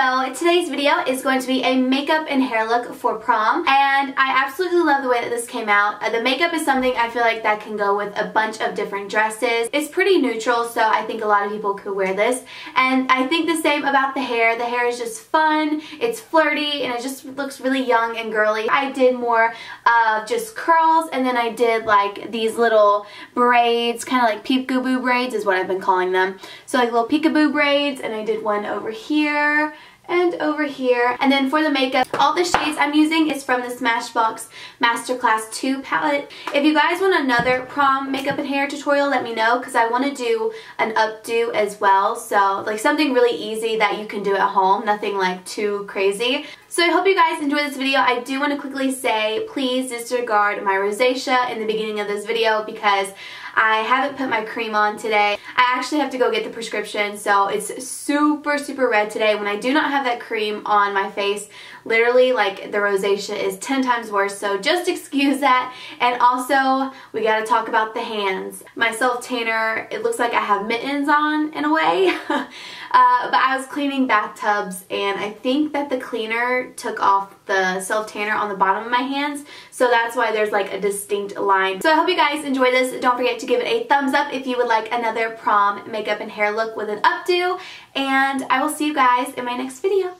So today's video is going to be a makeup and hair look for prom, and I absolutely love the way that this came out. The makeup is something I feel like that can go with a bunch of different dresses. It's pretty neutral, so I think a lot of people could wear this, and I think the same about the hair. The hair is just fun, it's flirty, and it just looks really young and girly. I did more of just curls, and then I did like these little braids, kind of like peekaboo braids is what I've been calling them. So like little peekaboo braids, and I did one over here and over here. And then for the makeup, all the shades I'm using is from the Smashbox Masterclass 2 palette. If you guys want another prom makeup and hair tutorial, let me know, because I want to do an updo as well. So like something really easy that you can do at home, nothing like too crazy. So I hope you guys enjoyed this video. I do want to quickly say, please disregard my rosacea in the beginning of this video because I haven't put my cream on today. I actually have to go get the prescription, so it's super red today. When I do not have that cream on my face, literally like the rosacea is 10 times worse, so just excuse that. And also, we gotta talk about the hands. My self-tanner, it looks like I have mittens on in a way. But I was cleaning bathtubs, and I think that the cleaner took off the self-tanner on the bottom of my hands, so that's why there's like a distinct line. So I hope you guys enjoy this. Don't forget to give it a thumbs up if you would like another prom makeup and hair look with an updo, and I will see you guys in my next video.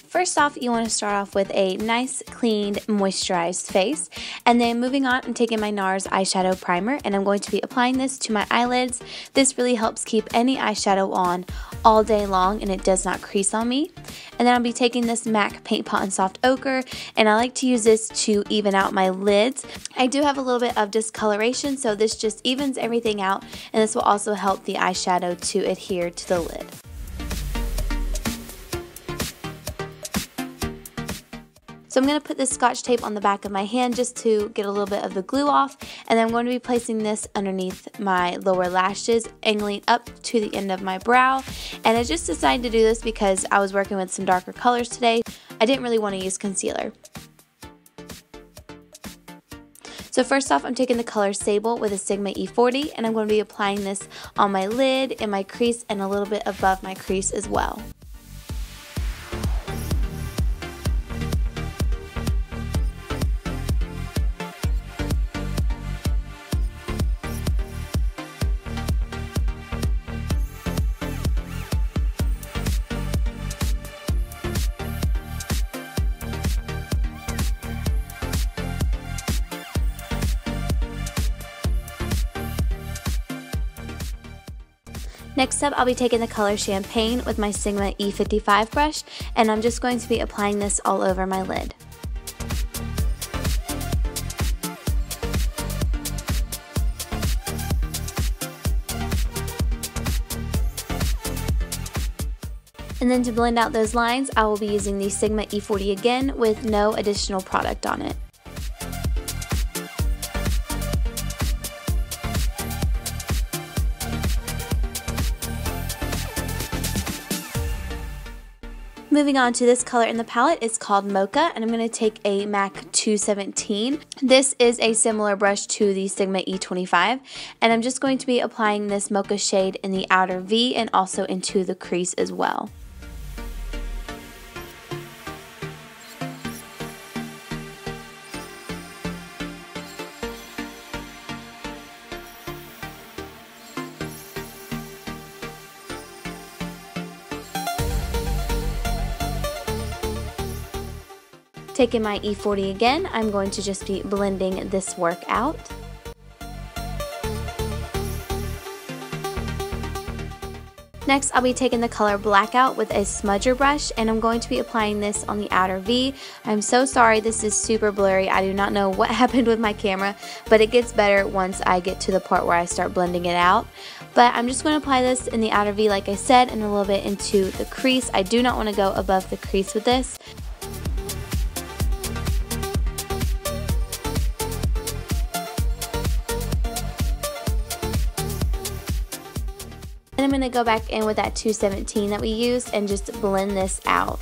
First off, you want to start off with a nice, cleaned, moisturized face. And then moving on, I'm taking my NARS eyeshadow primer, and I'm going to be applying this to my eyelids. This really helps keep any eyeshadow on all day long, and it does not crease on me. And then I'll be taking this MAC Paint Pot in Soft Ochre, and I like to use this to even out my lids. I do have a little bit of discoloration, so this just evens everything out, and this will also help the eyeshadow to adhere to the lid. So I'm going to put this Scotch tape on the back of my hand just to get a little bit of the glue off, and then I'm going to be placing this underneath my lower lashes, angling up to the end of my brow. And I just decided to do this because I was working with some darker colors today. I didn't really want to use concealer. So first off, I'm taking the color Sable with a Sigma E40, and I'm going to be applying this on my lid, in my crease, and a little bit above my crease as well. Next up, I'll be taking the color Champagne with my Sigma E55 brush, and I'm just going to be applying this all over my lid. And then to blend out those lines, I will be using the Sigma E40 again with no additional product on it. Moving on to this color in the palette, it's called Mocha, and I'm going to take a MAC 217. This is a similar brush to the Sigma E25, and I'm just going to be applying this Mocha shade in the outer V and also into the crease as well. Taking my E40 again, I'm going to just be blending this work out. Next, I'll be taking the color Blackout with a smudger brush, and I'm going to be applying this on the outer V. I'm so sorry, this is super blurry. I do not know what happened with my camera, but it gets better once I get to the part where I start blending it out. But I'm just going to apply this in the outer V, like I said, and a little bit into the crease. I do not want to go above the crease with this. And I'm going to go back in with that 217 that we used and just blend this out.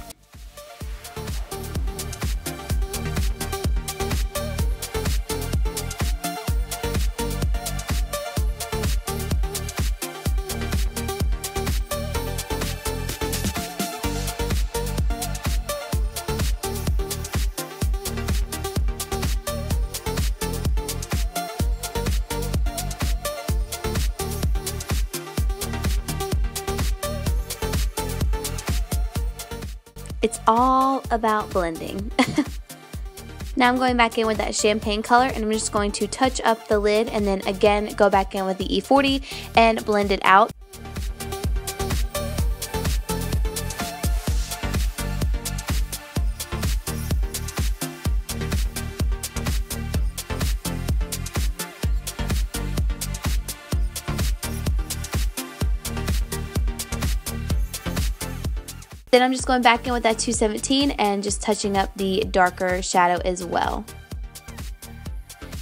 It's all about blending. Now I'm going back in with that champagne color, and I'm just going to touch up the lid and then again go back in with the E40 and blend it out. Then I'm just going back in with that 217 and just touching up the darker shadow as well.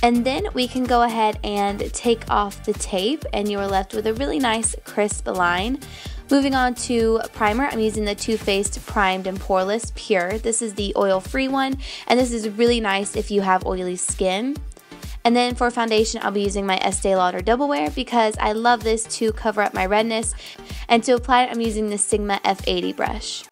And then we can go ahead and take off the tape and you are left with a really nice crisp line. Moving on to primer, I'm using the Too Faced Primed and Poreless Pure. This is the oil-free one, and this is really nice if you have oily skin. And then for foundation, I'll be using my Estee Lauder Double Wear because I love this to cover up my redness. And to apply it, I'm using the Sigma F80 brush.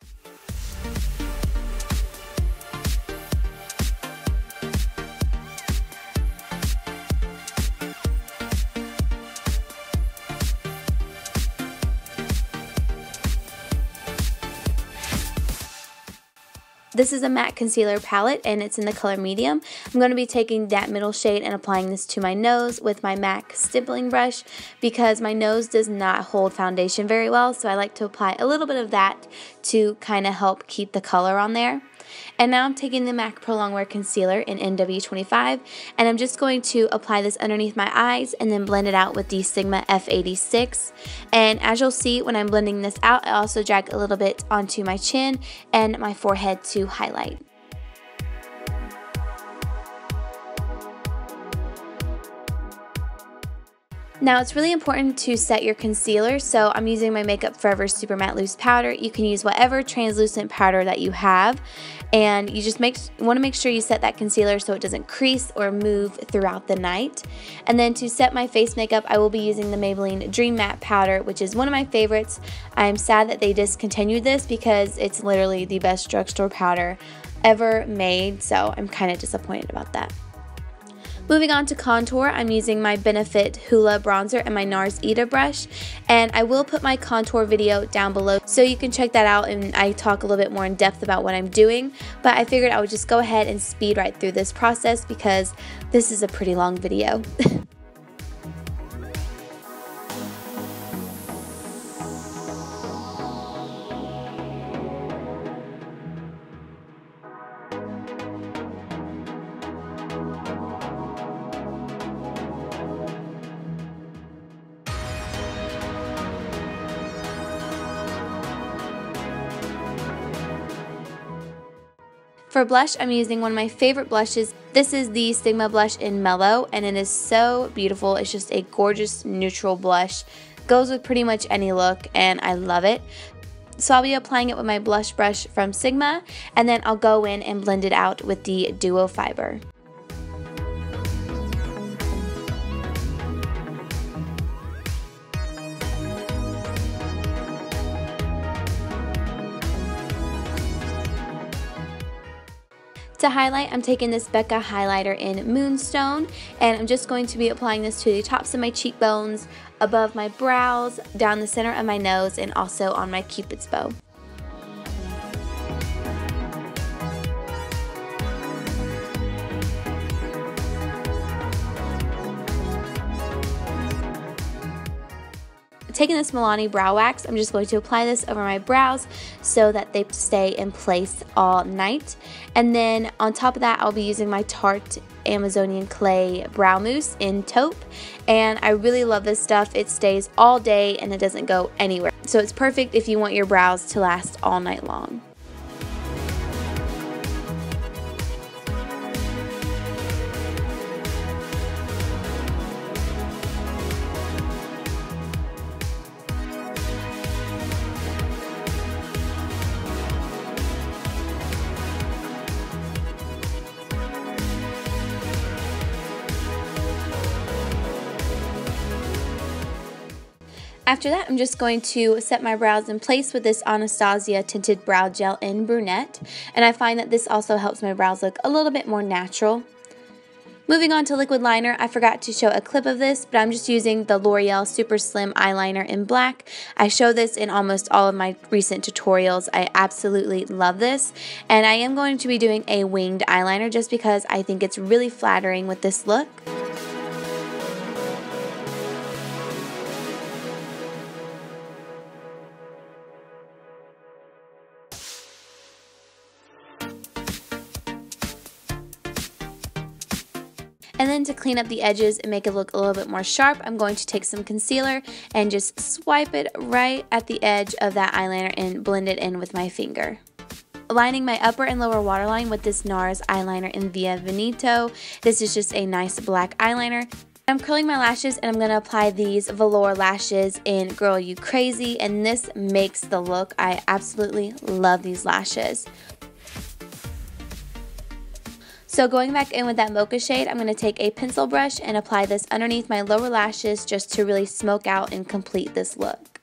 This is a matte concealer palette and it's in the color medium. I'm going to be taking that middle shade and applying this to my nose with my MAC stippling brush because my nose does not hold foundation very well, so I like to apply a little bit of that to kind of help keep the color on there. And now I'm taking the MAC Pro Longwear Concealer in NW25 and I'm just going to apply this underneath my eyes and then blend it out with the Sigma F86. And as you'll see when I'm blending this out, I also drag a little bit onto my chin and my forehead to highlight. Now it's really important to set your concealer, so I'm using my Makeup Forever Super Matte Loose Powder. You can use whatever translucent powder that you have, and you just want to make sure you set that concealer so it doesn't crease or move throughout the night. And then to set my face makeup, I will be using the Maybelline Dream Matte Powder, which is one of my favorites. I'm sad that they discontinued this because it's literally the best drugstore powder ever made, so I'm kind of disappointed about that. Moving on to contour, I'm using my Benefit Hoola bronzer and my NARS Ita brush, and I will put my contour video down below so you can check that out and I talk a little bit more in depth about what I'm doing, but I figured I would just go ahead and speed right through this process because this is a pretty long video. For blush, I'm using one of my favorite blushes. This is the Sigma blush in Mellow, and it is so beautiful. It's just a gorgeous neutral blush. Goes with pretty much any look, and I love it. So I'll be applying it with my blush brush from Sigma, and then I'll go in and blend it out with the Duo Fiber. To highlight, I'm taking this Becca highlighter in Moonstone, and I'm just going to be applying this to the tops of my cheekbones, above my brows, down the center of my nose, and also on my Cupid's bow. Taking this Milani brow wax, I'm just going to apply this over my brows so that they stay in place all night. And then on top of that, I'll be using my Tarte Amazonian Clay Brow Mousse in Taupe. And I really love this stuff. It stays all day and it doesn't go anywhere. So it's perfect if you want your brows to last all night long. After that, I'm just going to set my brows in place with this Anastasia Tinted Brow Gel in Brunette, and I find that this also helps my brows look a little bit more natural. Moving on to liquid liner, I forgot to show a clip of this, but I'm just using the L'Oreal Super Slim Eyeliner in black. I show this in almost all of my recent tutorials. I absolutely love this, and I am going to be doing a winged eyeliner just because I think it's really flattering with this look. And then to clean up the edges and make it look a little bit more sharp, I'm going to take some concealer and just swipe it right at the edge of that eyeliner and blend it in with my finger. Lining my upper and lower waterline with this NARS eyeliner in Via Veneto. This is just a nice black eyeliner. I'm curling my lashes and I'm going to apply these Velour lashes in Girl You Crazy, and this makes the look. I absolutely love these lashes. So going back in with that Mocha shade, I'm going to take a pencil brush and apply this underneath my lower lashes just to really smoke out and complete this look.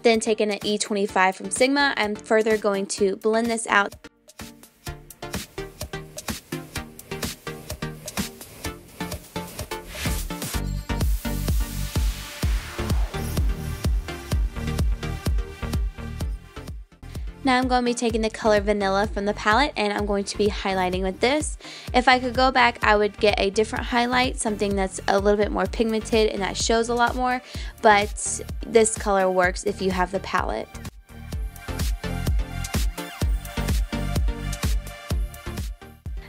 Then taking an E25 from Sigma, I'm further going to blend this out. Now I'm going to be taking the color Vanilla from the palette and I'm going to be highlighting with this. If I could go back, I would get a different highlight, something that's a little bit more pigmented and that shows a lot more, but this color works if you have the palette.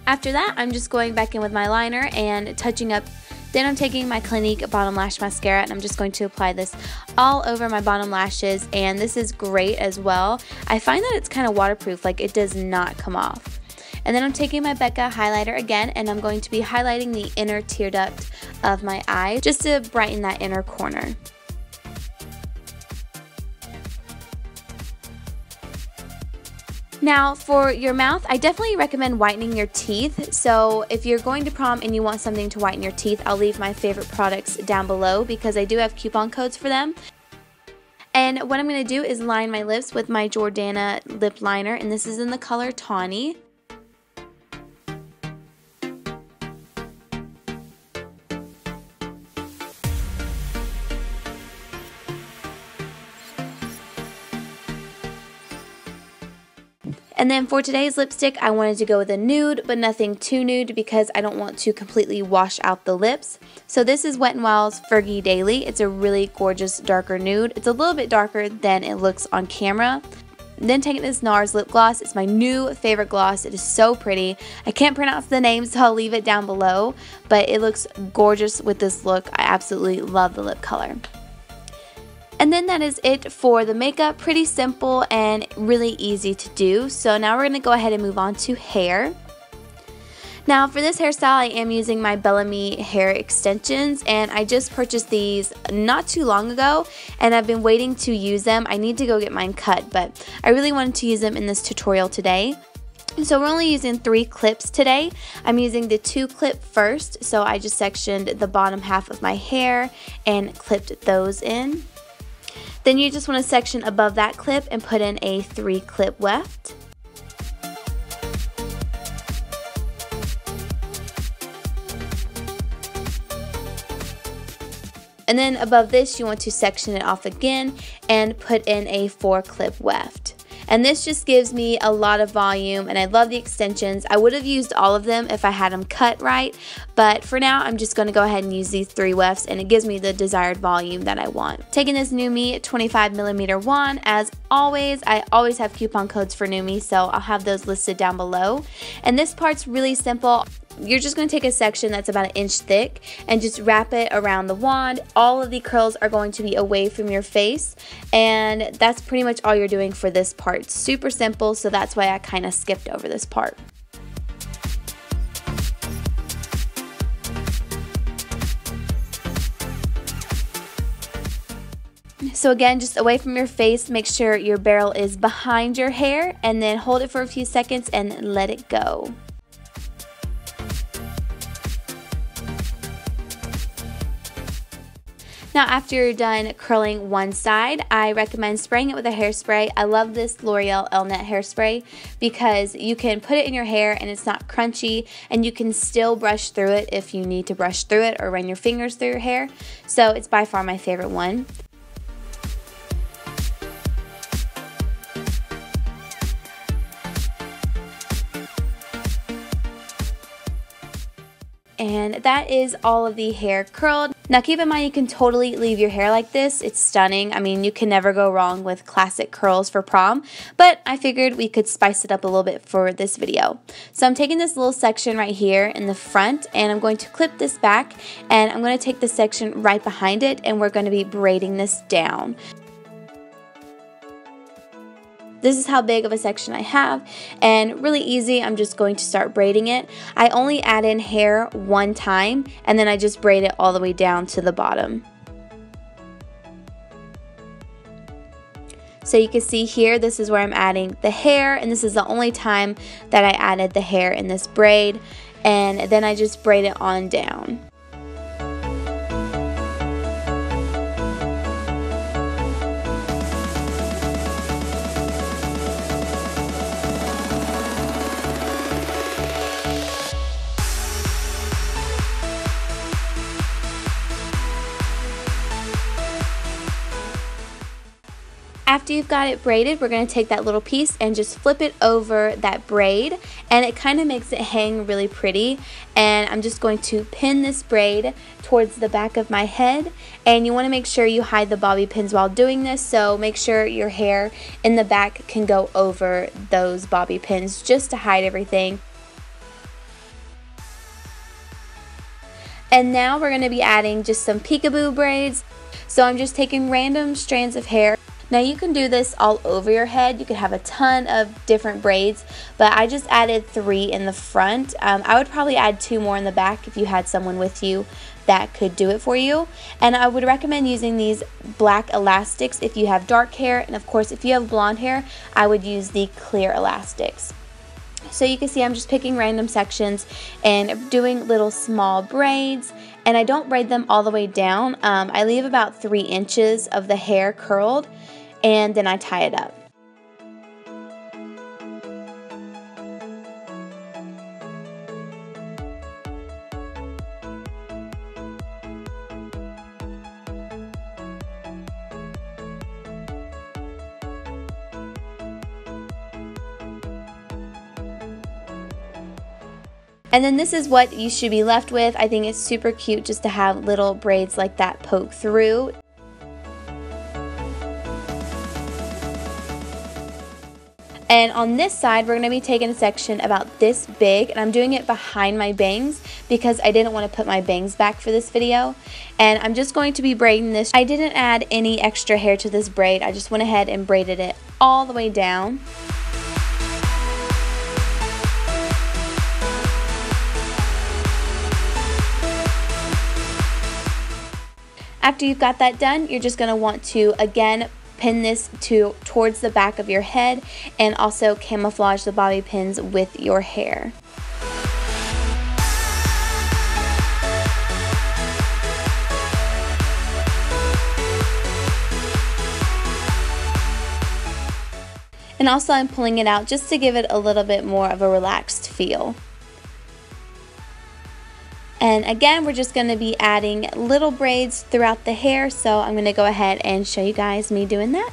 After that, I'm just going back in with my liner and touching up. Then I'm taking my Clinique Bottom Lash Mascara and I'm just going to apply this all over my bottom lashes, and this is great as well. I find that it's kind of waterproof, like it does not come off. And then I'm taking my Becca highlighter again and I'm going to be highlighting the inner tear duct of my eye just to brighten that inner corner. Now for your mouth, I definitely recommend whitening your teeth. So if you're going to prom and you want something to whiten your teeth, I'll leave my favorite products down below because I do have coupon codes for them. And what I'm going to do is line my lips with my Jordana lip liner, and this is in the color Tawny. And then for today's lipstick, I wanted to go with a nude, but nothing too nude because I don't want to completely wash out the lips. So this is Wet n Wild's Fergie Daily. It's a really gorgeous darker nude. It's a little bit darker than it looks on camera. Then taking this NARS lip gloss. It's my new favorite gloss. It is so pretty. I can't pronounce the name, so I'll leave it down below, but it looks gorgeous with this look. I absolutely love the lip color. And then that is it for the makeup. Pretty simple and really easy to do. So now we're going to go ahead and move on to hair. Now for this hairstyle, I am using my Bellami hair extensions, and I just purchased these not too long ago and I've been waiting to use them. I need to go get mine cut, but I really wanted to use them in this tutorial today. So we're only using 3 clips today. I'm using the 2 clip first, so I just sectioned the bottom half of my hair and clipped those in. Then you just want to section above that clip and put in a 3 clip weft. And then above this you want to section it off again and put in a 4 clip weft. And this just gives me a lot of volume, and I love the extensions. I would have used all of them if I had them cut right, but for now I'm just going to go ahead and use these 3 wefts, and it gives me the desired volume that I want. Taking this Nume 25mm wand, as always, I always have coupon codes for Nume, so I'll have those listed down below. And this part's really simple. You're just going to take a section that's about 1 inch thick and just wrap it around the wand. All of the curls are going to be away from your face, and that's pretty much all you're doing for this part. Super simple, so that's why I kind of skipped over this part. So again, just away from your face, make sure your barrel is behind your hair, and then hold it for a few seconds and let it go. Now after you're done curling one side, I recommend spraying it with a hairspray. I love this L'Oreal elnett hairspray because you can put it in your hair and it's not crunchy, and you can still brush through it if you need to brush through it or run your fingers through your hair. So it's by far my favorite one. And that is all of the hair curled. Now keep in mind, you can totally leave your hair like this. It's stunning. I mean, you can never go wrong with classic curls for prom, but I figured we could spice it up a little bit for this video. So I'm taking this little section right here in the front, and I'm going to clip this back, and I'm going to take the section right behind it, and we're going to be braiding this down. This is how big of a section I have, and really easy. I'm just going to start braiding it. I only add in hair one time, and then I just braid it all the way down to the bottom. So you can see here, this is where I'm adding the hair, and this is the only time that I added the hair in this braid, and then I just braid it on down. After you've got it braided, we're going to take that little piece and just flip it over that braid, and it kind of makes it hang really pretty. And I'm just going to pin this braid towards the back of my head, and you want to make sure you hide the bobby pins while doing this, so make sure your hair in the back can go over those bobby pins just to hide everything. And now we're going to be adding just some peekaboo braids. So I'm just taking random strands of hair. Now you can do this all over your head. You could have a ton of different braids, but I just added 3 in the front. I would probably add 2 more in the back if you had someone with you that could do it for you. And I would recommend using these black elastics if you have dark hair, and of course if you have blonde hair, I would use the clear elastics. So you can see I'm just picking random sections and doing little small braids, and I don't braid them all the way down. I leave about 3 inches of the hair curled, and then I tie it up. And then this is what you should be left with. I think it's super cute just to have little braids like that poke through. And on this side, we're going to be taking a section about this big, and I'm doing it behind my bangs because I didn't want to put my bangs back for this video. And I'm just going to be braiding this. I didn't add any extra hair to this braid. I just went ahead and braided it all the way down. After you've got that done, you're just going to want to, again, pin this towards the back of your head, and also camouflage the bobby pins with your hair. And also I'm pulling it out just to give it a little bit more of a relaxed feel. And again, we're just going to be adding little braids throughout the hair, so I'm going to go ahead and show you guys me doing that.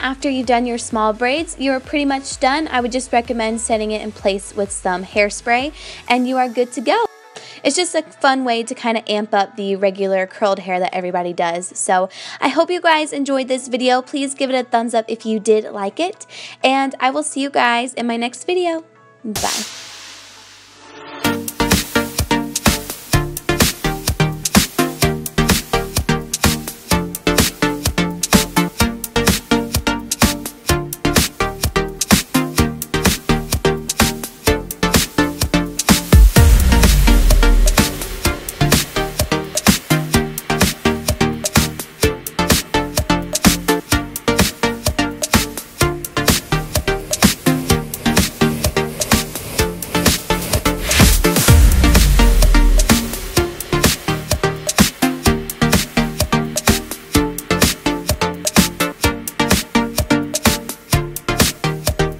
after you've done your small braids, you're pretty much done. I would just recommend setting it in place with some hairspray and you are good to go. It's just a fun way to kind of amp up the regular curled hair that everybody does. So I hope you guys enjoyed this video. Please give it a thumbs up if you did like it. And I will see you guys in my next video. Bye.